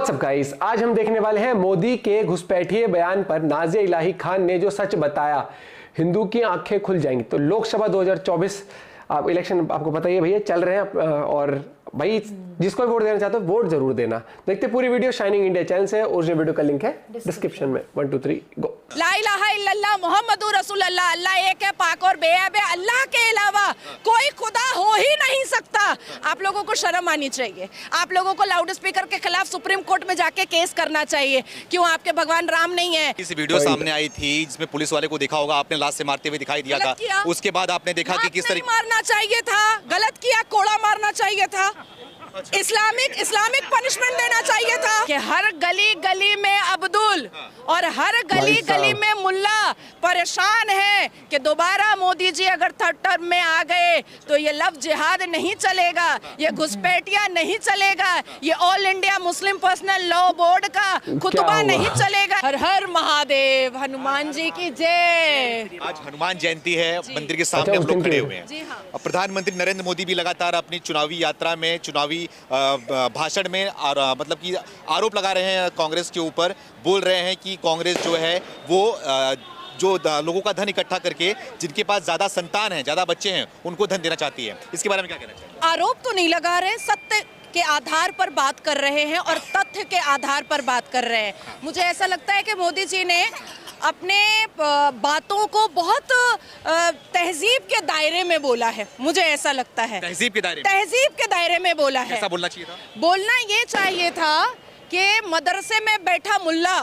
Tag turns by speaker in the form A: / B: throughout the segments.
A: WhatsApp guys, आज हम देखने वाले हैं मोदी के घुसपैठिए बयान पर नाज़िया इलाही खान ने जो सच बताया, हिंदू की आंखें खुल जाएंगी। तो लोकसभा 2024 आप इलेक्शन आपको पता ही है भैया चल रहे हैं, और भाई जिसको भी वोट देना चाहते हो वोट जरूर देना। देखते पूरी वीडियो शाइनिंग इंडिया चैनल से, ओरिजिनल वीडियो का लिंक है डिस्क्रिप्शन में। 1 2 3 गो।
B: ला इलाहा इल्लल्लाह मुहम्मदुर रसूलुल्लाह, अल्लाह एक है, पाक और बेअब है, अल्लाह के अलावा कोई खुदा हो ही नहीं सकता। आप लोगों को शर्म आनी चाहिए। आप लोगों को लाउड स्पीकर के खिलाफ सुप्रीम कोर्ट में जाके केस करना चाहिए। क्यों आपके भगवान राम नहीं है?
C: इस वीडियो सामने आई थी जिसमें पुलिस वाले को देखा होगा आपने, लाश से मारते हुए दिखाई दिया था। उसके बाद आपने देखा कि किस तरीके
B: मारना चाहिए था, गलत किया, कोड़ा मारना चाहिए था, इस्लामिक पनिशमेंट देना चाहिए था कि हर गली गली में अब्दुल और हर गली गली में मुल्ला परेशान है कि दोबारा मोदी जी अगर थर्ड टर्म में आ गए तो ये लव जिहाद नहीं चलेगा, ये घुसपैठिया नहीं चलेगा, ये all India Muslim personal law board का खुतबा नहीं चलेगा। हर हर महादेव, हनुमान जी की जय।
C: आज हनुमान जयंती है, मंदिर के सामने हम लोग खड़े हुए हैं।
B: जी हाँ।
C: प्रधानमंत्री नरेंद्र मोदी भी लगातार अपनी चुनावी यात्रा में, चुनावी भाषण में मतलब कि आरोप लगा रहे हैं कांग्रेस के ऊपर, बोल रहे हैं कि कांग्रेस जो है वो जो लोगों का धन इकट्ठा करके, जिनके पास ज्यादा संतान है, ज्यादा बच्चे हैं, उनको धन देना चाहती है। इसके बारे में क्या कहना चाहिए?
B: आरोप तो नहीं लगा रहे, सत्य के आधार पर बात कर रहे हैं और तथ्य के आधार पर बात कर रहे हैं। मुझे ऐसा लगता है कि मोदी जी ने अपने बातों को बहुत तहजीब के दायरे में बोला है। मुझे ऐसा लगता है तहजीब के दायरे में बोला है।
C: ऐसा बोलना चाहिए था?
B: बोलना ये चाहिए था कि मदरसे में बैठा मुल्ला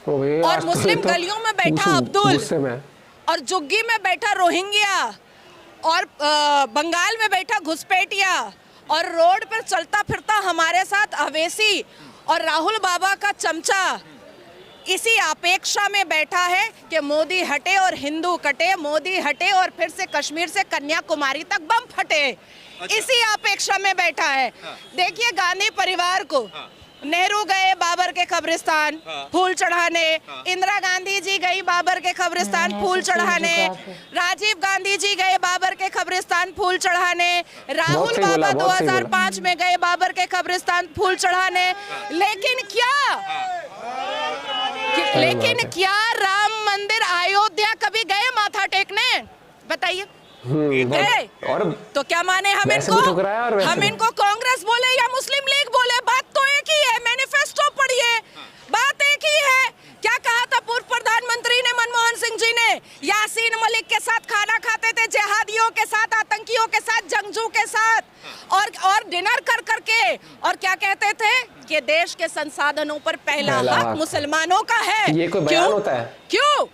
B: और मुस्लिम गलियों में बैठा अब्दुल और जुग्गी में बैठा रोहिंग्या और बंगाल में बैठा घुसपैठिया और रोड पर चलता फिरता हमारे साथ अवेसी और राहुल बाबा का चमचा इसी अपेक्षा में बैठा है कि मोदी हटे और हिंदू कटे, मोदी हटे और फिर से कश्मीर से कन्याकुमारी तक बम फटे। अच्छा। इसी अपेक्षा में बैठा है। हाँ। देखिए गांधी परिवार को, हाँ। नेहरू गए बाबर के कब्रिस्तान, हाँ। फूल चढ़ाने, हाँ। इंदिरा गांधी जी गई बाबर के कब्रिस्तान फूल चढ़ाने, राजीव गांधी जी गए बाबर के कब्रिस्तान फूल चढ़ाने, राहुल बाबा 2005 में गए बाबर के कब्रिस्तान फूल चढ़ाने। लेकिन क्या राम मंदिर अयोध्या कभी गए माथा टेकने? बताइए। गए? और तो क्या माने हम इनको कांग्रेस बोले या मुस्लिम लीग बोले, बात तो एक ही है। मैनिफेस्टो पढ़िए, बात एक ही है। क्या कहा था पूर्व प्रधानमंत्री ने, मनमोहन सिंह जी ने? यासीन मलिक के साथ खाना खाते थे, जिहादियों के साथ, आतंकियों के साथ, जंगजू के साथ, और डिनर कर करके, और क्या कहते थे कि देश के संसाधनों पर पहला हक मुसलमानों का है।
A: ये कोई बयान होता है?
B: क्यों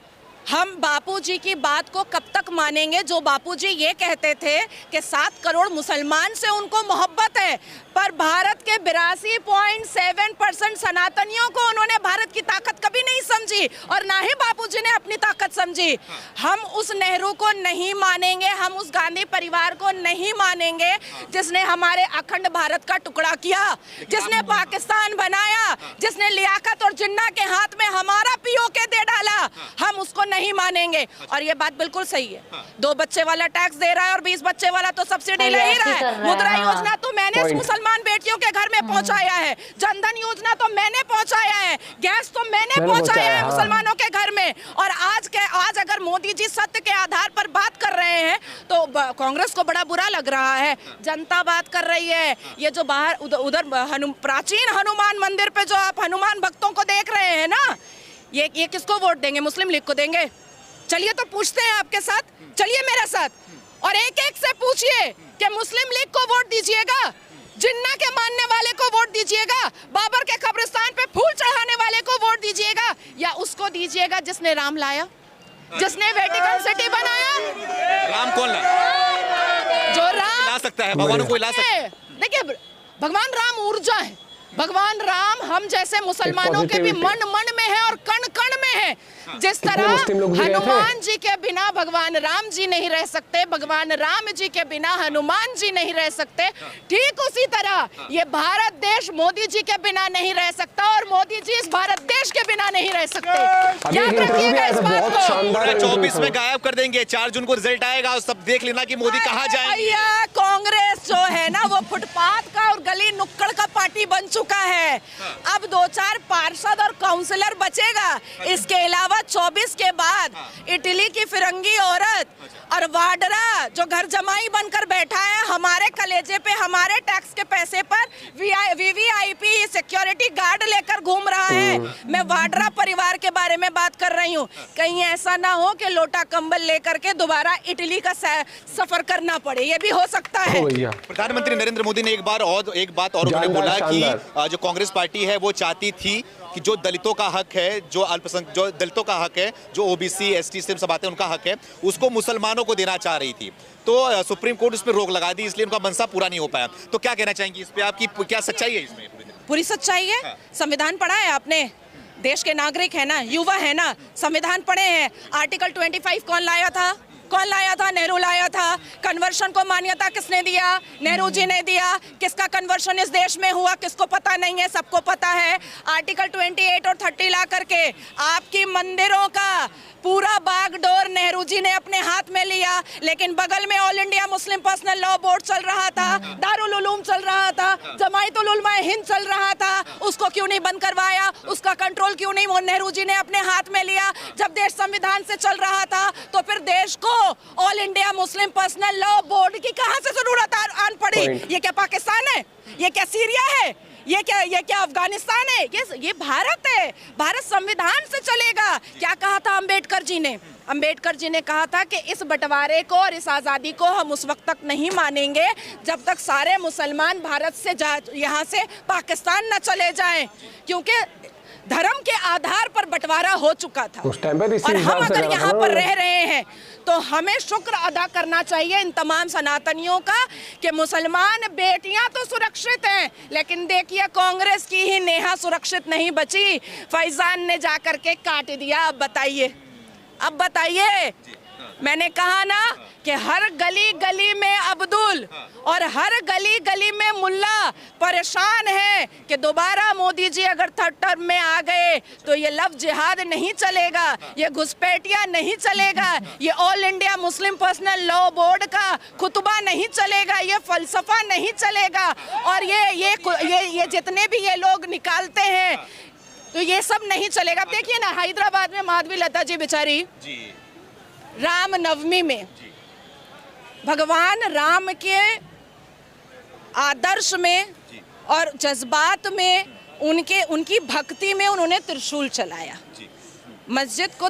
B: हम बापूजी की बात को कब तक मानेंगे? जो बापूजी ये कहते थे कि 7 करोड़ मुसलमान से उनको मोहब्बत है, पर भारत के 82.7% सनातनियों को उन्होंने भारत की ताकत कभी नहीं समझी, और ना ही बापूजी ने अपनी ताकत समझी। हम उस नेहरू को नहीं मानेंगे, हम उस गांधी परिवार को नहीं मानेंगे जिसने हमारे अखंड भारत का टुकड़ा किया, जिसने पाकिस्तान बनाया, जिसने लियाकत और जिन्ना के हाथ में हमारा पीओके दे डाला। हम उसको नहीं मानेंगे। और ये बात बिल्कुल सही है। 2 बच्चे वाला टैक्स दे रहा है और 20 बच्चे वाला तो सब्सिडी ले ही रहा है। मुद्रा योजना तो मैंने मुसलमान बेटियों के घर में पहुंचाया है, जनधन योजना तो मैंने पहुंचाया है, गैस तो मैंने पहुंचाया है मुसलमानों के घर में। और आज अगर मोदी जी सत्य के आधार पर बात कर रहे हैं तो कांग्रेस को बड़ा बुरा लग रहा है। जनता बात कर रही है। ये जो बाहर उधर प्राचीन हनुमान मंदिर पे जो आप हनुमान भक्तों को देख रहे हैं ना, ये किसको वोट देंगे? मुस्लिम लीग को देंगे? चलिए तो पूछते हैं आपके साथ, चलिए मेरे साथ, और एक एक से पूछिए कि मुस्लिम लीग को वोट दीजिएगा, जिन्ना के मानने वाले को वोट दीजिएगा, बाबर के कब्रिस्तान पे फूल चढ़ाने वाले को वोट दीजिएगा, या उसको दीजिएगा जिसने राम लाया, जिसने वेटिकन सिटी बनाया?
C: राम कौन लाया? जो राम ला सकता है, भगवान को ला सकता है।
B: देखिए, भगवान राम ऊर्जा है। भगवान राम हम जैसे मुसलमानों के भी मन मन में है और कण कण में है। जिस तरह हनुमान जी के बिना भगवान राम जी नहीं रह सकते, भगवान राम जी के बिना हनुमान जी नहीं रह सकते, ठीक उसी तरह ये भारत देश मोदी जी के बिना नहीं रह सकता, और मोदी जी इस भारत देश के बिना नहीं रह सकते।
A: अभी
B: याद
A: एक इंटरव्यू भी
B: रखिएगा
A: आया
B: इस
A: था,
B: बात
A: बहुत
B: को।
A: शानदार
C: पूरा 24
A: इंटरव्यू
C: में
A: था।
C: गायब कर देंगे। 4 जून को रिजल्ट आएगा, सब देख लेना कि मोदी कहाँ जाएंगे।
B: भैया कांग्रेस जो है ना वो फुटपाथ का और गली नुक्कड़ का पार्टी बन चुका है। अब 2-4 पार्षद और काउंसलर बचेगा। इसके अलावा 24 के बाद इटली की फिरंगी औरत और वाड्रा जो घर जमाई बनकर बैठा है हमारे कलेजे पे, हमारे टैक्स के पैसे पर वीवीआईपी सिक्योरिटी गार्ड लेकर घूम रहा है। मैं वाड्रा परिवार के बारे में बात कर रही हूँ। कहीं ऐसा ना हो कि लोटा कंबल लेकर के दोबारा इटली का सफर करना पड़े, ये भी हो सकता है।
C: प्रधानमंत्री नरेंद्र मोदी ने एक बात और उन्होंने बोला कि जो कांग्रेस पार्टी है वो चाहती थी कि जो दलितों का हक है, जो दलितों का हक है, जो ओबीसी एसटी से सब आते हैं उनका हक है, उसको मुसलमानों को देना चाह रही थी। तो सुप्रीम कोर्ट उस पर रोक लगा दी, इसलिए उनका मनसा पूरा नहीं हो पाया। तो क्या कहना चाहेंगे इस पे, आपकी क्या सच्चाई है इसमें?
B: पूरी सच्चाई है। संविधान पढ़ा है आपने? देश के नागरिक है ना, युवा है ना, संविधान पढ़े हैं। आर्टिकल 25 कौन लाया था? कौन लाया था? नेहरू लाया था। कन्वर्शन को मान्यता किसने दिया? नेहरू जी ने दिया। किसका कन्वर्शन इस देश में हुआ किसको पता नहीं है? सबको पता है। आर्टिकल 28 और 30 ला करके आपकी मंदिरों का पूरा बागडोर नेहरू जी ने अपने हाथ में लिया, लेकिन बगल में all India Muslim personal law board चल रहा था, दारुल उलूम चल रहा था, जमायतुल उलमा हिंद चल रहा था। उसको क्यों नहीं बंद करवाया? उसका कंट्रोल क्यों नहीं नेहरू जी ने अपने हाथ में लिया? जब देश संविधान से चल रहा था तो फिर देश को all India Muslim personal law board की कहां से जरूरत आन पड़ी? ये क्या पाकिस्तान है? ये क्या सीरिया है? ये क्या अफगानिस्तान है? ये भारत है। भारत संविधान से चलेगा। क्या कहा था अंबेडकर जी ने? अंबेडकर जी ने कहा था कि इस बंटवारे को और इस आज़ादी को हम उस वक्त तक नहीं मानेंगे जब तक सारे मुसलमान भारत से यहाँ से पाकिस्तान न चले जाएं, क्योंकि धर्म के आधार पर बंटवारा हो चुका था।
A: उस टाइम पे
B: और हम अगर यहाँ पर रह रहे हैं तो हमें शुक्र अदा करना चाहिए इन तमाम सनातनियों का कि मुसलमान बेटियां तो सुरक्षित हैं, लेकिन देखिए कांग्रेस की ही नेहा सुरक्षित नहीं बची। फैजान ने जाकर के काट दिया। अब बताइए मैंने कहा ना कि हर गली गली में अब्दुल और हर गली गली में मुल्ला परेशान है कि दोबारा मोदी जी अगर थर्ड टर्म में आ गए तो ये लव जिहाद नहीं चलेगा, ये घुसपैठिया नहीं चलेगा, ये all India Muslim personal law board का खुतबा नहीं चलेगा, ये फलसफा नहीं चलेगा। और ये जितने भी ये लोग निकालते हैं तो ये सब नहीं चलेगा। देखिए ना हैदराबाद में माधवी लता जी बेचारी राम नवमी में भगवान राम के आदर्श में और जज्बात में उनकी भक्ति में उन्होंने त्रिशूल चलाया। मस्जिद को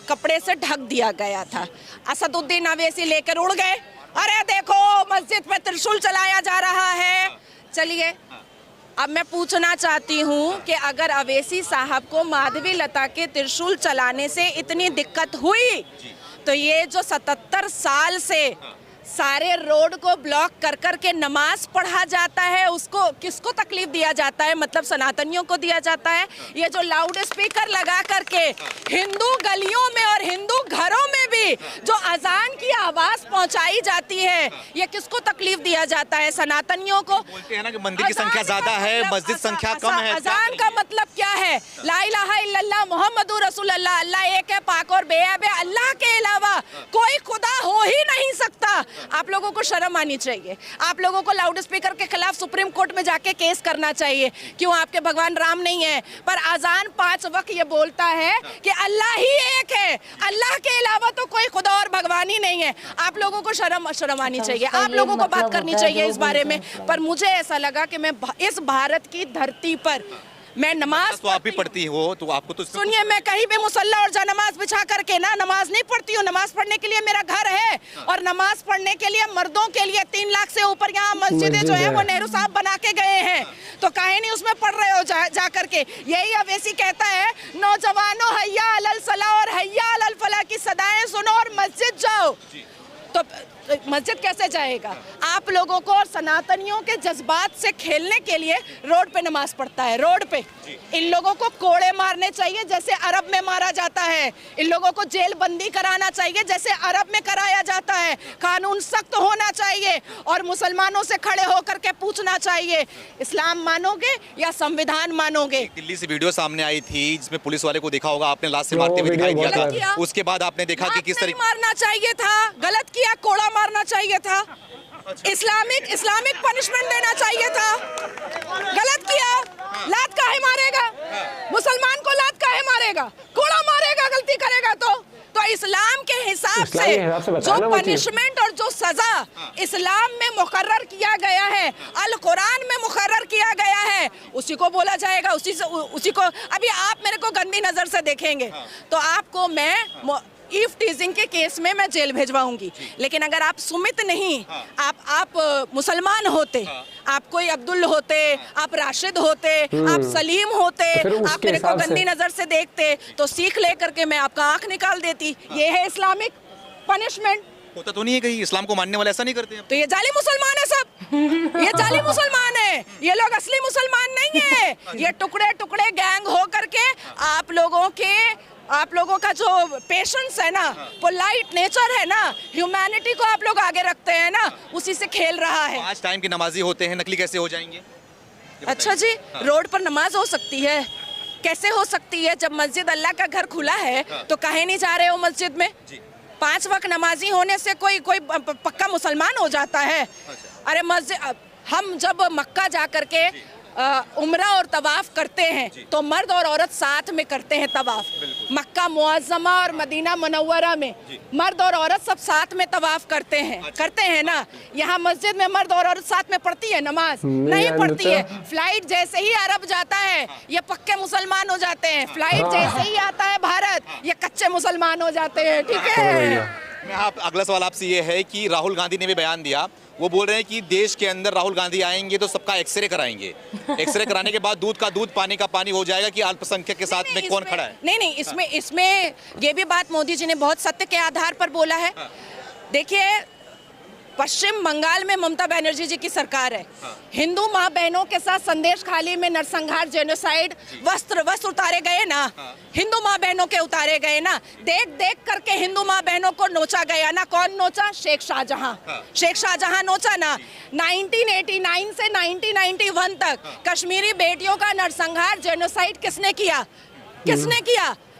B: कपड़े से ढक दिया गया था। असदुद्दीन अवैसी लेकर उड़ गए, अरे देखो मस्जिद में त्रिशूल चलाया जा रहा है। चलिए अब मैं पूछना चाहती हूँ कि अगर अवैसी साहब को माधवी लता के त्रिशूल चलाने से इतनी दिक्कत हुई तो ये जो 77 साल से सारे रोड को ब्लॉक कर के नमाज पढ़ा जाता है उसको किसको तकलीफ दिया जाता है? मतलब सनातनियों को दिया जाता है। ये जो लाउड स्पीकर लगा करके हिंदू गलियों में और हिंदू घरों में भी जो अजान की आवाज पहुंचाई जाती है ये किसको तकलीफ दिया जाता है? सनातनियों को।
C: बोलते हैं ना कि मंदिर की संख्या ज्यादा है, मस्जिद संख्या कम है।
B: अजान का मतलब क्या है? ला इलाहा इल्लल्लाह मुहम्मदुर रसूलुल्लाह, अल्लाह एक है, पाक और बेअब है, अल्लाह के अलावा कोई खुदा हो ही नहीं सकता। आप लोगों को शर्म आनी चाहिए। आप लोगों को लाउड स्पीकर के खिलाफ सुप्रीम कोर्ट में जाके केस करना चाहिए। क्यों? आपके भगवान राम नहीं है, पर अजान 5 वक्त ये बोलता है कि अल्लाह ही एक है, अल्लाह के अलावा तो कोई खुदा और भगवान ही नहीं है। आप लोगों को शर्म आनी चाहिए। आप लोगों को बात करनी चाहिए इस बारे में। पर मुझे ऐसा लगा कि मैं इस भारत की धरती पर मैं नमाज
C: तो आप भी पढ़ती हो तो आपको तो
B: सुनिए, मैं कहीं भी मुसल्ला और नमाज बिछा करके ना नमाज नहीं पढ़ती हूँ। नमाज पढ़ने के लिए मेरा घर है और नमाज पढ़ने के लिए मर्दों के लिए 3 लाख से ऊपर यहाँ मस्जिदें जो है वो नेहरू साहब बना के गए हैं। तो काहे नहीं उसमें पढ़ रहे हो जा करके? यही अवैसी कहता है नौजवानों हैया अलल सलाह और हैया अलल फलाह की सदाएं सुनो और मस्जिद जाओ। तो मस्जिद कैसे जाएगा? आप लोगों को और सनातनियों के जज्बात से खेलने के लिए रोड पे नमाज पढ़ता है, रोड पे। इन लोगों को कोड़े मारने चाहिए जैसे अरब में मारा जाता है। इन लोगों को जेल बंदी कराना चाहिए जैसे अरब में कराया जाता है। कानून सख्त होना चाहिए और मुसलमानों से खड़े होकर के पूछना चाहिए, इस्लाम मानोगे या संविधान मानोगे?
C: दिल्ली से वीडियो सामने आई थी जिसमें पुलिस वाले को देखा होगा आपने, लाश से मारते हुए दिखाई दिया
B: गलत किया।
C: था। उसके बाद आपने देखा कि किस तरीके
B: मारना चाहिए था, गलत किया, कोड़ा मारना चाहिए था, इस्लामिक पनिशमेंट देना चाहिए था, गलत किया। लात काहे मारेगा? मुसलमान को लात काहे मारेगा? कोड़ा मारेगा गलती करेगा तो इस्लाम के हिसाब से जो पनिशमेंट और जो सजा इस्लाम में मुकर्रर किया गया है, अल कुरान में मुकर्रर किया गया है, उसी को बोला जाएगा। उसी को अभी आप मेरे को गंदी नजर से देखेंगे तो आपको मैं ईफ टीजिंग के केस में मैं जेल भेजवाऊंगी। लेकिन अगर आप सुमित नहीं, आप मुसलमान होते, आप कोई अब्दुल होते, आप राशिद होते, आप सलीम होते, आप मेरे को गंदी नजर से देखते तो सीख लेकर के मैं आपका आंख निकाल देती। ये है इस्लामिक पनिशमेंट।
C: होता तो नहीं है कहीं इस्लाम को मानने वाले ऐसा नहीं करते हैं?
B: तो ये जाली मुसलमान है सब, ये जाली मुसलमान है, ये लोग असली मुसलमान नहीं है। ये टुकड़े टुकड़े गैंग हो करके आप लोगों का जो पेशेंस है ना, पोलाइट नेचर है ना, ह्यूमैनिटी को आप लोग आगे रखते हैं ना, उसी से खेल रहा है।
C: 5 टाइम की नमाजी होते हैं, नकली कैसे हो जाएंगे?
B: अच्छा जी, रोड पर नमाज हो सकती है? कैसे हो सकती है? जब मस्जिद अल्लाह का घर खुला है तो काहे नहीं जा रहे हो मस्जिद में? 5 वक्त नमाजी होने से कोई पक्का मुसलमान हो जाता है? अरे मस्जिद, हम जब मक्का जा करके उम्रा और तवाफ करते हैं तो मर्द और औरत साथ में करते हैं तवाफ। मक्का मुअज़्ज़मा और मदीना मुनव्वरा में मर्द और औरत सब साथ में तवाफ करते हैं ना। यहाँ मस्जिद में मर्द और औरत साथ में पढ़ती है नमाज? नहीं पढ़ती है। फ्लाइट जैसे ही अरब जाता है ये पक्के मुसलमान हो जाते हैं, फ्लाइट जैसे ही आता है भारत ये कच्चे मुसलमान हो जाते हैं। ठीक है।
C: अगला सवाल आपसे ये है कि राहुल गांधी ने भी बयान दिया, वो बोल रहे हैं कि देश के अंदर राहुल गांधी आएंगे तो सबका एक्सरे कराएंगे, एक्सरे कराने के बाद दूध का दूध पानी का पानी हो जाएगा कि अल्पसंख्यक के साथ में कौन खड़ा है।
B: नहीं, इसमें ये भी बात मोदी जी ने बहुत सत्य के आधार पर बोला है। देखिए, पश्चिम बंगाल में ममता बनर्जी जी की सरकार है। हिंदू माँ बहनों के साथ संदेश खाली में नरसंहार, जेनोसाइड, वस्त्र उतारे गए ना, हिंदू माँ बहनों के उतारे गए ना, देख करके हिंदू माँ बहनों को नोचा गया ना। कौन नोचा? शेख शाहजहां नोचा ना। 1989 से 1991 तक कश्मीरी बेटियों का नरसंहार, जेनोसाइड किसने किया?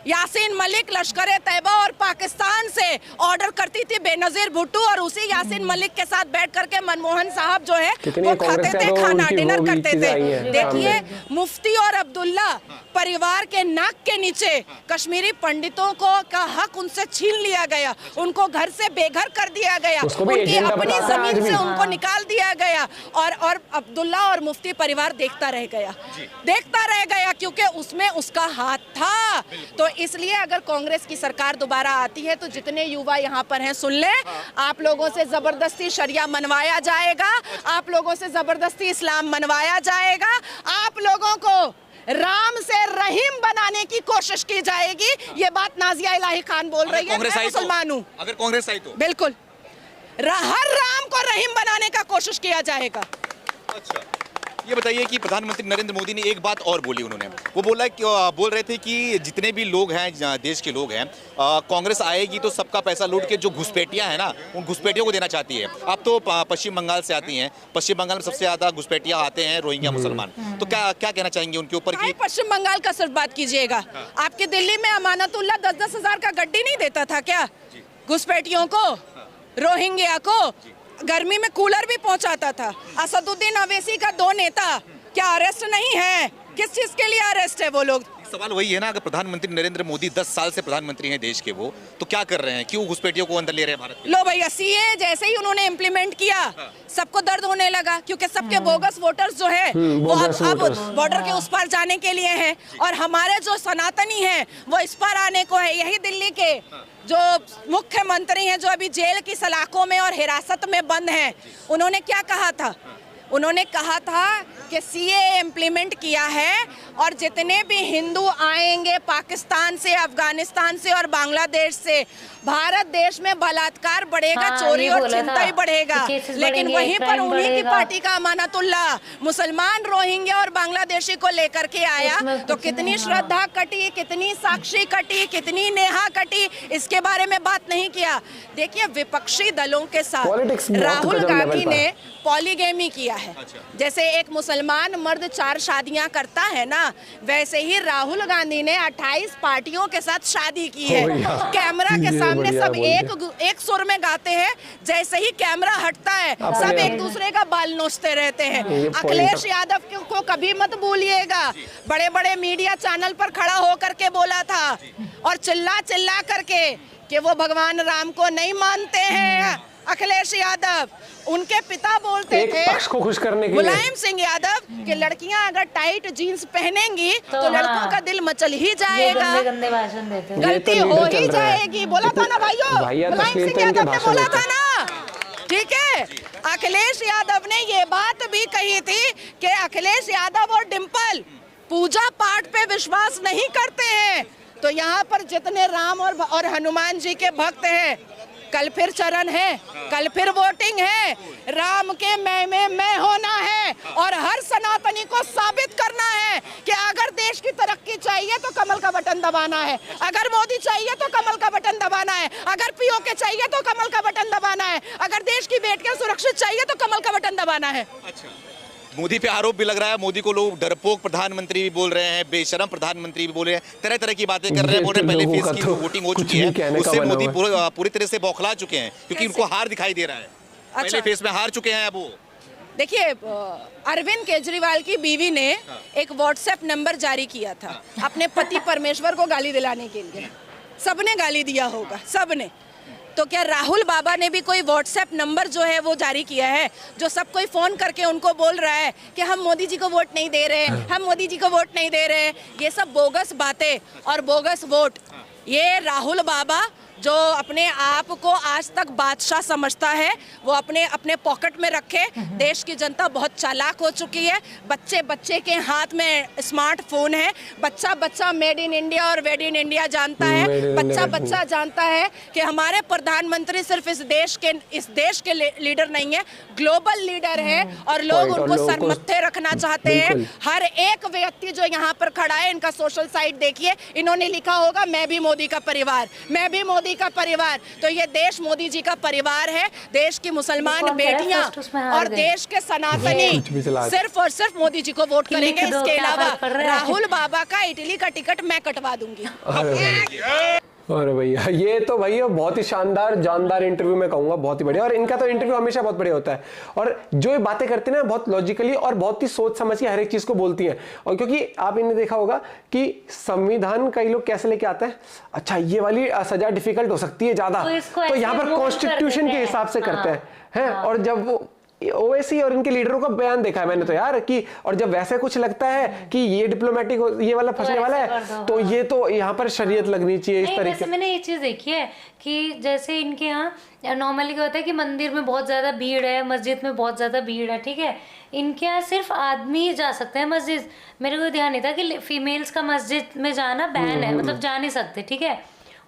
B: यासीन मलिक लश्कर तैयबा और पाकिस्तान से ऑर्डर करती थी बेनजीर भुट्टो, और उसी यासीन मलिक के साथ बैठ करके मनमोहन साहब जो है वो खाते थे खाना, डिनर करते थे। देखिए, मुफ्ती और अब्दुल्ला परिवार के नाक के नीचे कश्मीरी पंडितों का हक उनसे छीन लिया गया, उनको घर से बेघर कर दिया गया, उनकी अपनी जमीन से उनको निकाल दिया गया, और अब्दुल्ला और मुफ्ती परिवार देखता रह गया क्योंकि उसमें उसका हाथ था। तो इसलिए अगर कांग्रेस की सरकार दोबारा आती है तो जितने युवा यहाँ पर हैं सुन ले, आप लोगों से जबरदस्ती शरिया मनवाया जाएगा, आप लोगों से जबरदस्ती इस्लाम मनवाया जाएगा, आप लोगों को राम से रहीम बनाने की कोशिश की जाएगी। ये बात नाजिया इलाही खान बोल रही है। मैं मुसलमान हूँ।
C: अगर कांग्रेस आई तो बिल्कुल
B: हर राम को रहीम बनाने का कोशिश किया जाएगा।
C: अच्छा, ये बताइए कि प्रधानमंत्री नरेंद्र मोदी ने एक बात और बोली, उन्होंने वो बोल रहे थे कि जितने भी लोग हैं, देश के लोग हैं, कांग्रेस आएगी तो सबका पैसा लूट के जो घुसपैठियां हैं ना, उन घुसपैठियों को देना चाहती है। आप तो पश्चिम बंगाल से आती हैं, पश्चिम बंगाल में सबसे ज्यादा घुसपैठियां आते हैं रोहिंग्या मुसलमान, तो क्या कहना चाहेंगे उनके ऊपर? कि
B: पश्चिम बंगाल का सिर्फ बात कीजिएगा, आपकी दिल्ली में अमानतुल्लाह 10-10 हजार का गड्डी नहीं देता था क्या घुसपैठियों को, रोहिंग्या को? गर्मी में कूलर भी पहुंचाता था। असदुद्दीन अवैसी का 2 नेता क्या अरेस्ट नहीं है? किस चीज के लिए अरेस्ट है वो लोग?
C: सवाल वही है ना, अगर प्रधानमंत्री नरेंद्र मोदी 10 साल से प्रधानमंत्री हैं देश के, वो तो क्या कर रहे हैं? क्यों घुसपैठियों को अंदर ले रहे हैं भारत के?
B: लो भैया, सीए जैसे ही उन्होंने इम्प्लीमेंट किया सबको दर्द होने लगा, क्योंकि सबके बोगस वोटर्स जो है वो अब बॉर्डर के उस पार जाने के लिए हैं, और हमारे जो सनातनी हैं वो इस पार आने को है। यही दिल्ली के जो मुख्यमंत्री हैं जो अभी जेल की सलाखों में और हिरासत में बंद हैं, उन्होंने क्या कहा था? उन्होंने कहा था कि सीए इम्प्लीमेंट किया है और जितने भी हिंदू आएंगे पाकिस्तान से, अफगानिस्तान से और बांग्लादेश से, भारत देश में बलात्कार बढ़ेगा, चोरी और छिनताई बढ़ेगा। लेकिन वहीं पर उन्हीं की पार्टी का अमानतुल्लाह मुसलमान, रोहिंग्या और बांग्लादेशी को लेकर के आया, तो कितनी श्रद्धा कटी, कितनी साक्षी कटी, कितनी नेहा कटी, इसके बारे में बात नहीं किया। देखिए, विपक्षी दलों के साथ राहुल गांधी ने पॉलीगेमी किया है। जैसे एक मुसलमान मर्द 4 शादियां करता है ना, वैसे ही राहुल गांधी ने 28 पार्टियों के साथ शादी की है। कैमरा के सामने सब एक सुर में गाते हैं, जैसे ही कैमरा हटता है सब एक दूसरे का बाल नोचते रहते हैं। अखिलेश यादव को कभी मत भूलिएगा, बड़े बड़े मीडिया चैनल पर खड़ा होकर के बोला था और चिल्ला चिल्ला करके कि वो भगवान राम को नहीं मानते हैं। अखिलेश यादव, उनके पिता बोलते थे
A: पक्ष को खुश करने के लिए,
B: मुलायम सिंह यादव, कि लड़कियां अगर टाइट जीन्स पहनेंगी तो लड़कों का दिल मचल ही जाएगा,
D: गंदे भाषण देते हैं।
B: गलती हो ही जाएगी। बोला था ना भाइयों, मुलायम सिंह यादव ने बोला था ना, ठीक है। अखिलेश यादव ने ये बात भी कही थी कि अखिलेश यादव और डिम्पल पूजा पाठ पे विश्वास नहीं करते हैं। तो यहाँ पर जितने राम और हनुमान जी के भक्त हैं, कल फिर चरण है, कल फिर वोटिंग है। राम के मैं होना है और हर सनातनी को साबित करना है कि अगर देश की तरक्की चाहिए तो कमल का बटन दबाना है, अगर मोदी चाहिए तो कमल का बटन दबाना है, अगर पीओके चाहिए तो कमल का बटन दबाना है, अगर देश की बेटियां सुरक्षित चाहिए तो कमल का बटन दबाना है।
C: अच्छा, मोदी पे आरोप भी लग रहा है, मोदी को लोग डरपोक प्रधानमंत्री भी बोल रहे हैं, बेशरम प्रधानमंत्री भी बोल रहे हैं, तरह तरह की बातें कर रहे हैं। बोल रहे पहले फेज की वोटिंग हो चुकी है, उससे मोदी पूरी तरह से बौखला चुके हैं क्योंकि उनको हार दिखाई दे रहा है। पहले फेज में हार चुके हैं अब वो।
B: देखिए, अरविंद केजरीवाल की बीवी ने एक व्हाट्सएप नंबर जारी किया था अपने पति परमेश्वर को गाली दिलाने के लिए। सबने गाली दिया होगा, सबने। तो क्या राहुल बाबा ने भी कोई व्हाट्सएप नंबर जो है वो जारी किया है, जो सब कोई फोन करके उनको बोल रहा है कि हम मोदी जी को वोट नहीं दे रहे, हम मोदी जी को वोट नहीं दे रहे? ये सब बोगस बातें और बोगस वोट। ये राहुल बाबा जो अपने आप को आज तक बादशाह समझता है, वो अपने पॉकेट में रखे। देश की जनता बहुत चालाक हो चुकी है। बच्चे बच्चे के हाथ में स्मार्टफोन है। बच्चा बच्चा मेड इन इंडिया और वेड इन इंडिया जानता है। बच्चा बच्चा जानता है कि हमारे प्रधानमंत्री सिर्फ इस देश के लीडर नहीं है, ग्लोबल लीडर है और लोग उनको सरमत्थे रखना चाहते हैं। हर एक व्यक्ति जो यहाँ पर खड़ा है, इनका सोशल साइट देखिए, इन्होंने लिखा होगा मैं भी मोदी का परिवार, मैं भी मोदी का परिवार। तो ये देश मोदी जी का परिवार है। देश की मुसलमान बेटियां और देश के सनातनी सिर्फ और सिर्फ मोदी जी को वोट करेंगे। इसके अलावा राहुल बाबा का इटली का टिकट मैं कटवा दूंगी।
A: अरे भैया, ये तो भैया बहुत ही जानदार इंटरव्यू में कहूंगा, बहुत ही बढ़िया। और इनका तो इंटरव्यू हमेशा बहुत बढ़िया होता है और जो ये बातें करते हैं ना, बहुत लॉजिकली और बहुत ही सोच समझ के हर एक चीज को बोलती हैं। और क्योंकि आप इन्हें देखा होगा कि संविधान कई लोग कैसे लेके आते हैं, अच्छा ये वाली सजा डिफिकल्ट हो सकती है ज्यादा, तो यहाँ पर कॉन्स्टिट्यूशन के हिसाब से करते हैं। और जब वो ओवैसी और इनके लीडरों का बयान देखा है मैंने तो यार कि, और जब वैसे कुछ लगता है कि ये डिप्लोमेटिक ये वाला फंसने वाला है, तो ये तो यहाँ पर शरीयत लगनी चाहिए इस तरीके से।
D: मैंने ये चीज देखी है कि जैसे इनके यहाँ नॉर्मली क्या होता है कि मंदिर में बहुत ज्यादा भीड़ है, मस्जिद में बहुत ज्यादा भीड़ है, ठीक है। इनके यहाँ सिर्फ आदमी जा सकते हैं मस्जिद। मेरे को ध्यान नहीं था कि फीमेल्स का मस्जिद में जाना बैन है, मतलब जा नहीं सकते, ठीक है।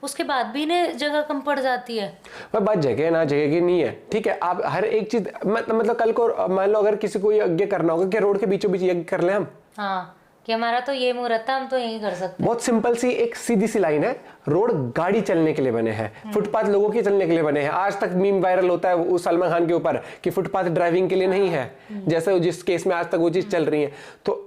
D: उसके बाद भी इन्हें जगह कम पड़ जाती है।
A: बात जगह ना जगह की नहीं है, ठीक है। आप हर एक चीज मतलब कल को मान लो अगर किसी को यज्ञ करना होगा कि रोड के बीचों बीच यज्ञ कर ले हम,
D: हाँ, कि हमारा तो ये मुहूर्त था, हम तो यही कर सकते हैं।
A: बहुत सिंपल सी एक सीधी सी लाइन है, रोड गाड़ी चलने के लिए बने हैं, फुटपाथ लोगों के चलने के लिए बने हैं। आज तक मीम वायरल होता है उस सलमान खान के ऊपर कि फुटपाथ ड्राइविंग के लिए नहीं है, जैसे जिस केस में आज तक वो चीज चल रही है। तो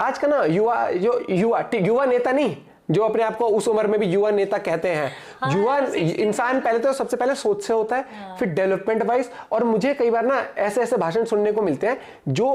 A: आज का ना युवा नेता नहीं, जो अपने आप को उस उम्र में भी युवा नेता कहते हैं, युवा इंसान पहले तो सबसे पहले सोच से होता है, फिर डेवलपमेंट वाइज। और मुझे कई बार ना ऐसे भाषण सुनने को मिलते हैं जो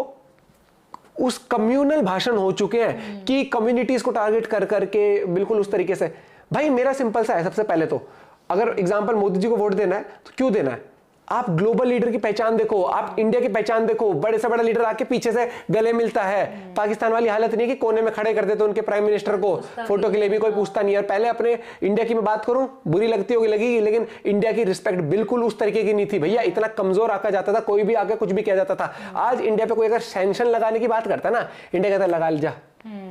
A: उस कम्युनल भाषण हो चुके हैं कि कम्युनिटीज को टारगेट कर करके बिल्कुल उस तरीके से। भाई मेरा सिंपल सा है, सबसे पहले तो अगर एग्जांपल मोदी जी को वोट देना है तो क्यों देना है? आप ग्लोबल लीडर की पहचान देखो, आप इंडिया की पहचान देखो। बड़े से बड़ा लीडर आके पीछे से गले मिलता है। पाकिस्तान वाली हालत नहीं है कि कोने में खड़े कर देते उनके प्राइम मिनिस्टर को, फोटो के लिए भी कोई पूछता नहीं है। और पहले अपने इंडिया की मैं बात करूं, बुरी लगती होगी लगेगी, लेकिन इंडिया की रिस्पेक्ट बिल्कुल उस तरीके की नहीं थी भैया। इतना कमजोर आका जाता था, कोई भी आके कुछ भी किया जाता था। आज इंडिया पे कोई अगर सैंक्शन लगाने की बात करता ना, इंडिया कहता लगा जा,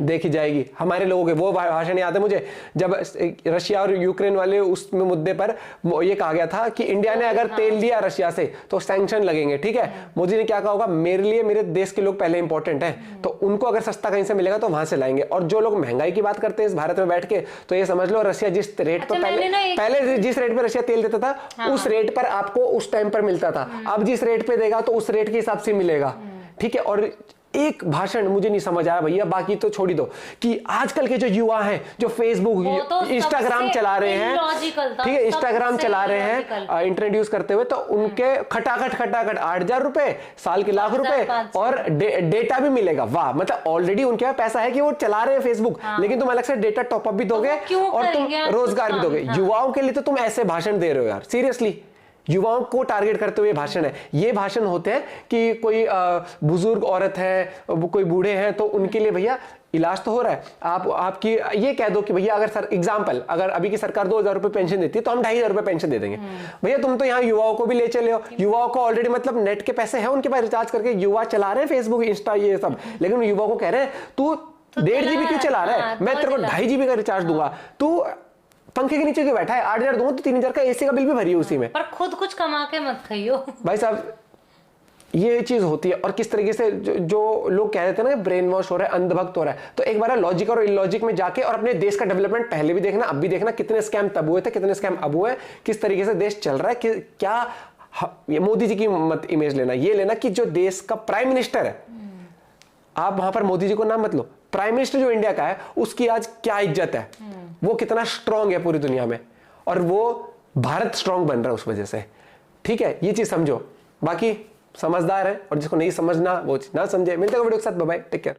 A: देखी जाएगी। हमारे लोगों के वो भाषण याद है मुझे, जब रशिया और यूक्रेन वाले उस मुद्दे पर ये कहा गया था कि इंडिया ने अगर तेल लिया रशिया से तो सैंक्शन लगेंगे, ठीक है। मोदी ने क्या कहा होगा, मेरे लिए मेरे देश के लोग पहले इंपॉर्टेंट हैं, तो उनको अगर सस्ता कहीं से मिलेगा तो वहां से लाएंगे। और जो लोग महंगाई की बात करते हैं इस भारत में बैठ के, तो ये समझ लो रशिया जिस रेट पर पहले जिस रेट पर रशिया तेल देता था उस रेट पर आपको उस टाइम पर मिलता था, अब जिस रेट पे देगा तो उस रेट के हिसाब से मिलेगा, ठीक है। और एक भाषण मुझे नहीं समझ आया भैया, बाकी तो छोड़ ही दो, कि आजकल के जो युवा हैं जो फेसबुक इंस्टाग्राम चला रहे हैं, ठीक है, इंस्टाग्राम चला रहे हैं इंट्रोड्यूस करते हुए, तो उनके खटाखट 8,000 रुपए साल के, लाख रुपए, और डेटा भी मिलेगा। वाह, मतलब ऑलरेडी उनके पास पैसा है कि वो चला रहे हैं फेसबुक, लेकिन तुम अलग से डेटा टॉपअप भी दोगे और तुम रोजगार भी दोगे। युवाओं के लिए तो तुम ऐसे भाषण दे रहे हो यार, सीरियसली। युवाओं को टारगेट करते हुए भाषण है ये। भाषण होते हैं कि कोई बुजुर्ग औरत है, कोई बूढ़े हैं, तो उनके लिए भैया इलाज तो हो रहा है। आपकी ये कह दो कि भैया अगर सर एग्जाम्पल, अगर अभी की सरकार 2,000 रुपए पेंशन देती है तो हम 2,500 रुपए पेंशन दे देंगे। भैया तुम तो यहाँ युवाओं को भी ले चले हो, युवाओं को ऑलरेडी मतलब नेट के पैसे हैं उनके पास, रिचार्ज करके युवा चला रहे हैं फेसबुक, इंस्टा, ये सब, लेकिन युवा को कह रहे हैं तू 1.5 GB क्यों चला रहा है, मैं तेरे को 2.5 GB का रिचार्ज दूंगा, तू पंखे के नीचे क्यों बैठा है, 8,000 दूंगा तो 3,000 का एसी का बिल भी भरिए उसी में,
D: पर खुद कुछ कमा के मत खाइयो
A: भाई साहब। ये चीज होती है। और किस तरीके से जो लोग कह देते हैं ना ब्रेन वॉश हो रहा है, अंधभक्त हो रहा है, तो एक बार लॉजिक और इलॉजिक में जाके और अपने देश का डेवलपमेंट पहले भी देखना, अब भी देखना, कितने स्कैम तब हुए थे, कितने स्कैम अब हुए, किस तरीके से देश चल रहा है, कि क्या ये मोदी जी की मत इमेज लेना, ये लेना कि जो देश का प्राइम मिनिस्टर है, आप वहां पर मोदी जी को नाम मत लो, प्राइम मिनिस्टर जो इंडिया का है उसकी आज क्या इज्जत है, वो कितना स्ट्रांग है पूरी दुनिया में, और वो भारत स्ट्रांग बन रहा है उस वजह से, ठीक है। ये चीज समझो। बाकी समझदार है, और जिसको नहीं समझना वो ना समझे। मिलते हैं वीडियो के साथ, बाय बाय, टेक केयर।